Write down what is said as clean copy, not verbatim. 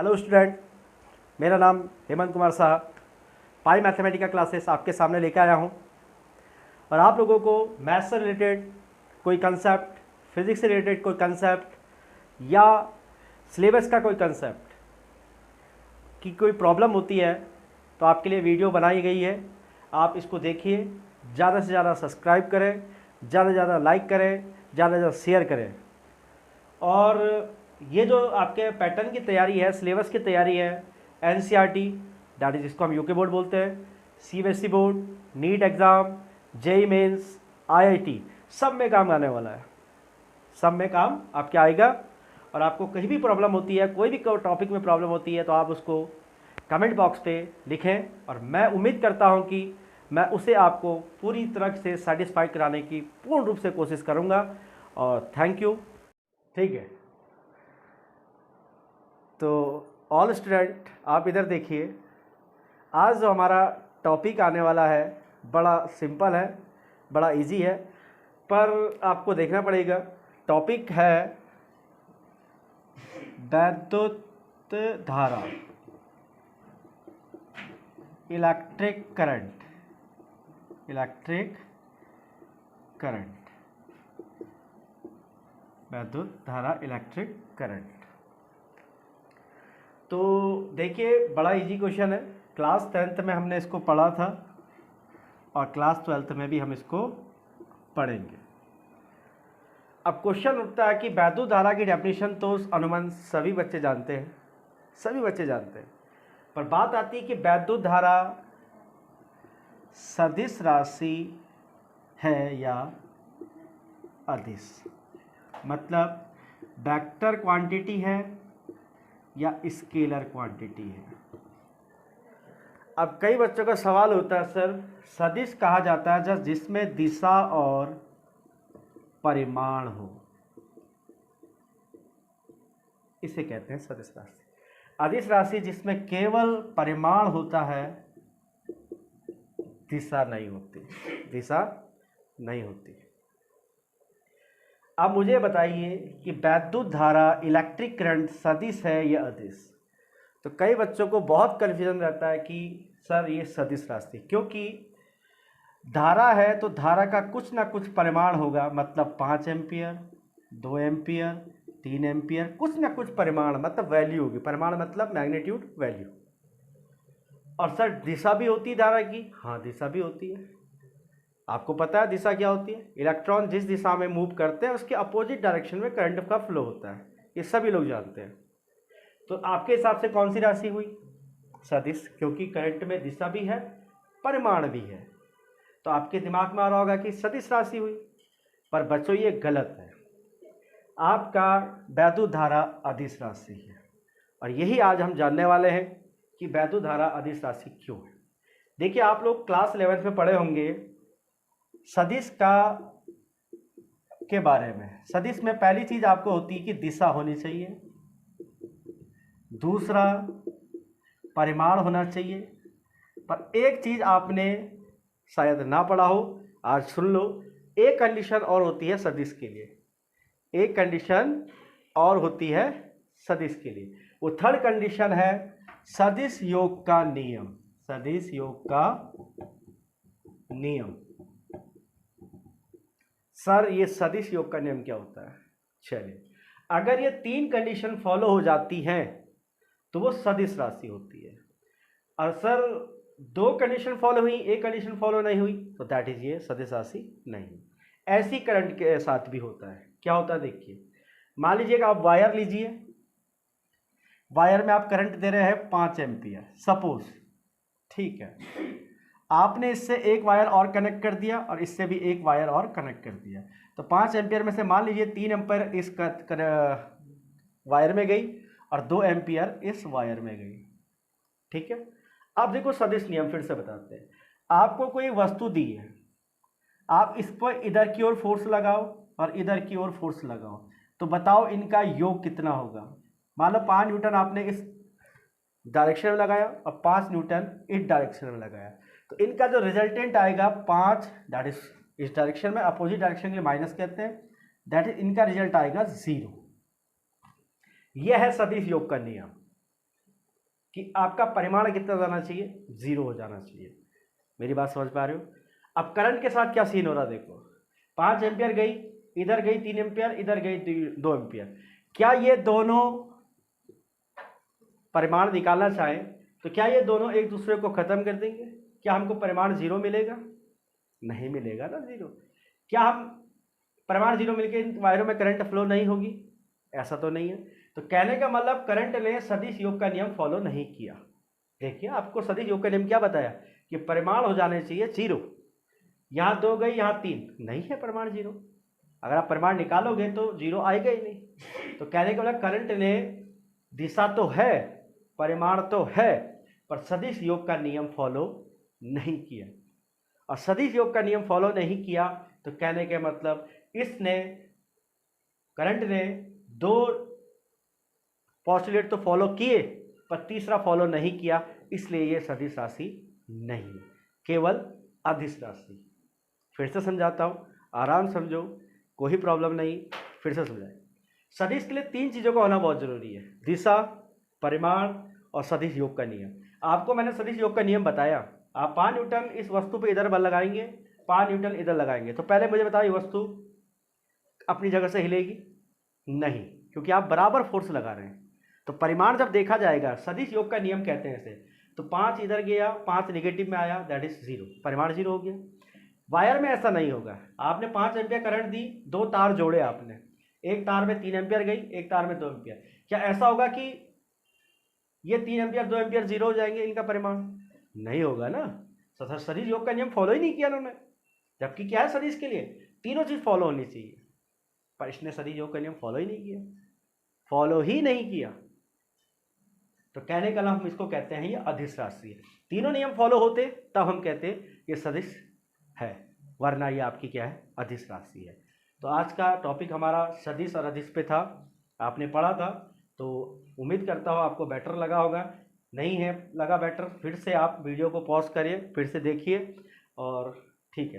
Hello student, मेरा नाम हेमंत कुमार शाह। पाई Mathematica classes आपके सामने लेकर आया हूँ और आप लोगों को मैथ्स से रिलेटेड कोई कंसेप्ट, फिज़िक्स से रिलेटेड कोई कंसेप्ट या सिलेबस का कोई कंसेप्ट की कोई प्रॉब्लम होती है तो आपके लिए वीडियो बनाई गई है। आप इसको देखिए, ज़्यादा से ज़्यादा सब्सक्राइब करें, ज़्यादा से ज़्यादा लाइक करें, ज़्यादा से ज़्यादा शेयर करें। और ये जो आपके पैटर्न की तैयारी है, सिलेबस की तैयारी है, एनसीईआरटी दैट इज जिसको हम यूके बोर्ड बोलते हैं, CBSE board, NEET exam, JEE mains, IIT, सब में काम आने वाला है। सब में काम आपके आएगा। और आपको कहीं भी प्रॉब्लम होती है, कोई भी टॉपिक में प्रॉब्लम होती है तो आप उसको कमेंट बॉक्स पे लिखें और मैं उम्मीद करता हूं कि मैं उसे आपको पूरी तरह से सेटिस्फाइड कराने की पूर्ण रूप से कोशिश करूंगा। और थैंक यू। ठीक है, तो ऑल स्टूडेंट आप इधर देखिए। आज जो हमारा टॉपिक आने वाला है बड़ा सिंपल है, बड़ा इजी है, पर आपको देखना पड़ेगा। टॉपिक है वैद्युत धारा, इलेक्ट्रिक करंट। इलेक्ट्रिक करंट, वैद्युत धारा, इलेक्ट्रिक करंट। तो देखिए, बड़ा इजी क्वेश्चन है। क्लास 10th में हमने इसको पढ़ा था और क्लास 12th में भी हम इसको पढ़ेंगे। अब क्वेश्चन उठता है कि वैद्युत धारा की डेफिनेशन तो अनुमान सभी बच्चे जानते हैं, सभी बच्चे जानते हैं, पर बात आती है कि वैद्युत धारा सदिश राशि है या अदिश, मतलब वेक्टर क्वांटिटी है या स्केलर क्वांटिटी है। अब कई बच्चों का सवाल होता है, सर सदिश कहा जाता है जब जिसमें दिशा और परिमाण हो, इसे कहते हैं सदिश राशि। अदिश राशि जिसमें केवल परिमाण होता है, दिशा नहीं होती, दिशा नहीं होती। अब मुझे बताइए कि वैद्युत धारा, इलेक्ट्रिक करंट सदिश है या अदिश। तो कई बच्चों को बहुत कन्फ्यूजन रहता है कि सर ये सदिश राशि, क्योंकि धारा है तो धारा का कुछ ना कुछ परिमाण होगा, मतलब 5 एम्पियर, 2 एम्पियर, 3 एम्पियर, कुछ ना कुछ परिमाण मतलब वैल्यू होगी। परिमाण मतलब मैग्नीट्यूड, वैल्यू। और सर दिशा भी होती है धारा की। हाँ, दिशा भी होती है। आपको पता है दिशा क्या होती है? इलेक्ट्रॉन जिस दिशा में मूव करते हैं उसके अपोजिट डायरेक्शन में करंट का फ्लो होता है, ये सभी लोग जानते हैं। तो आपके हिसाब से कौन सी राशि हुई? सदिश, क्योंकि करंट में दिशा भी है, परिमाण भी है। तो आपके दिमाग में आ रहा होगा कि सदिश राशि हुई, पर बच्चों ये गलत है। आपका वैद्युत धारा अदिश राशि है और यही आज हम जानने वाले हैं कि वैद्युत धारा अदिश राशि क्यों है। देखिए, आप लोग क्लास 11th में पढ़े होंगे सदिश का के बारे में। सदिश में पहली चीज आपको होती है कि दिशा होनी चाहिए, दूसरा परिमाण होना चाहिए। पर एक चीज आपने शायद ना पढ़ा हो, आज सुन लो। एक कंडीशन और होती है सदिश के लिए, एक कंडीशन और होती है सदिश के लिए। वो थर्ड कंडीशन है सदिश योग का नियम। सदिश योग का नियम। सर ये सदिश योग का नियम क्या होता है? चलिए, अगर ये 3 कंडीशन फॉलो हो जाती हैं तो वो सदिश राशि होती है। और सर 2 कंडीशन फॉलो हुई, एक कंडीशन फॉलो नहीं हुई, तो दैट इज ये सदिश राशि नहीं। ऐसी करंट के साथ भी होता है। क्या होता है देखिए, मान लीजिएगा आप वायर लीजिए, वायर में आप करंट दे रहे हैं 5 एम्पियर सपोज, ठीक है। आपने इससे एक वायर और कनेक्ट कर दिया और इससे भी एक वायर और कनेक्ट कर दिया, तो 5 एम्पियर में से मान लीजिए 3 एम्पियर इस वायर में गई और 2 एम्पियर इस वायर में गई, ठीक है। अब देखो सदिश नियम फिर से बताते हैं। आपको कोई वस्तु दी है, आप इस पर इधर की ओर फोर्स लगाओ और इधर की ओर फोर्स लगाओ, तो बताओ इनका योग कितना होगा। मान लो 5 न्यूटन आपने इस डायरेक्शन में लगाया और 5 न्यूटन इस डायरेक्शन में लगाया, तो इनका जो रिजल्टेंट आएगा 5, दैट इज इस डायरेक्शन में, अपोजिट डायरेक्शन के लिए माइनस कहते हैं, दैट इज इनका रिजल्ट आएगा 0। यह है सदिश योग का नियम। कि आपका परिमाण कितना हो जाना चाहिए, 0 हो जाना चाहिए। मेरी बात समझ पा रहे हो? अब करंट के साथ क्या सीन हो रहा देखो, 5 एम्पियर गई, इधर गई 3 एम्पियर, इधर गई 2 एम्पियर। क्या ये दोनों परिमाण निकालना चाहें तो क्या ये दोनों एक दूसरे को खत्म कर देंगे? क्या हमको परिमाण 0 मिलेगा? नहीं मिलेगा ना 0। क्या हम परिमाण 0 मिलके इन वायरों में करंट फ्लो नहीं होगी? ऐसा तो नहीं है। तो कहने का मतलब करंट ने सदिश योग का नियम फॉलो नहीं किया। देखिए आपको सदिश योग का नियम क्या बताया कि परिमाण हो जाने चाहिए 0। यहाँ 2 गई, यहाँ 3, नहीं है परिमाण 0। अगर आप परिमाण निकालोगे तो 0 आएगा ही नहीं। तो कहने का मतलब करंट ने दिशा तो है, परिमाण तो है, पर सदिश योग का नियम फॉलो नहीं किया। और सदिश योग का नियम फॉलो नहीं किया तो कहने के मतलब इसने, करंट ने 2 पॉस्टुलेट तो फॉलो किए पर तीसरा फॉलो नहीं किया, इसलिए ये सदिश राशि नहीं है, केवल अदिश राशि। फिर से समझाता हूँ, आराम समझो, कोई प्रॉब्लम नहीं, फिर से समझाए। सदिश के लिए 3 चीज़ों का होना बहुत जरूरी है, दिशा, परिमाण और सदिश योग का नियम। आपको मैंने सदिश योग का नियम बताया, आप 5 न्यूटन इस वस्तु पे इधर बल लगाएंगे, 5 न्यूटन इधर लगाएंगे, तो पहले मुझे बताओ ये वस्तु अपनी जगह से हिलेगी? नहीं, क्योंकि आप बराबर फोर्स लगा रहे हैं। तो परिमाण जब देखा जाएगा, सदिश योग का नियम कहते हैं इसे, तो 5 इधर गया, 5 नेगेटिव में आया, दैट इज 0, परिमाण 0 हो गया। वायर में ऐसा नहीं होगा, आपने 5 एम्पियर करंट दी, 2 तार जोड़े आपने, एक तार में 3 एम्पियर गई, एक तार में 2 एम्पियर, क्या ऐसा होगा कि ये 3 एम्पियर 2 एम्पियर 0 हो जाएंगे? इनका परिमाण नहीं होगा ना। सदिश योग का नियम फॉलो ही नहीं किया उन्होंने, जबकि क्या है सदिश के लिए तीनों चीज फॉलो होनी चाहिए, पर इसने सदिश योग का नियम फॉलो ही नहीं किया, फॉलो ही नहीं किया। तो कहने का हम इसको कहते हैं ये अदिश राशि है। तीनों नियम फॉलो होते तब हम कहते ये सदिश है, वरना ये आपकी क्या है, अदिश राशि है। तो आज का टॉपिक हमारा सदिश और अदिश पे था, आपने पढ़ा था, तो उम्मीद करता हूँ आपको बेटर लगा होगा। नहीं है लगा बेटर, फिर से आप वीडियो को पॉज करिए, फिर से देखिए, और ठीक है।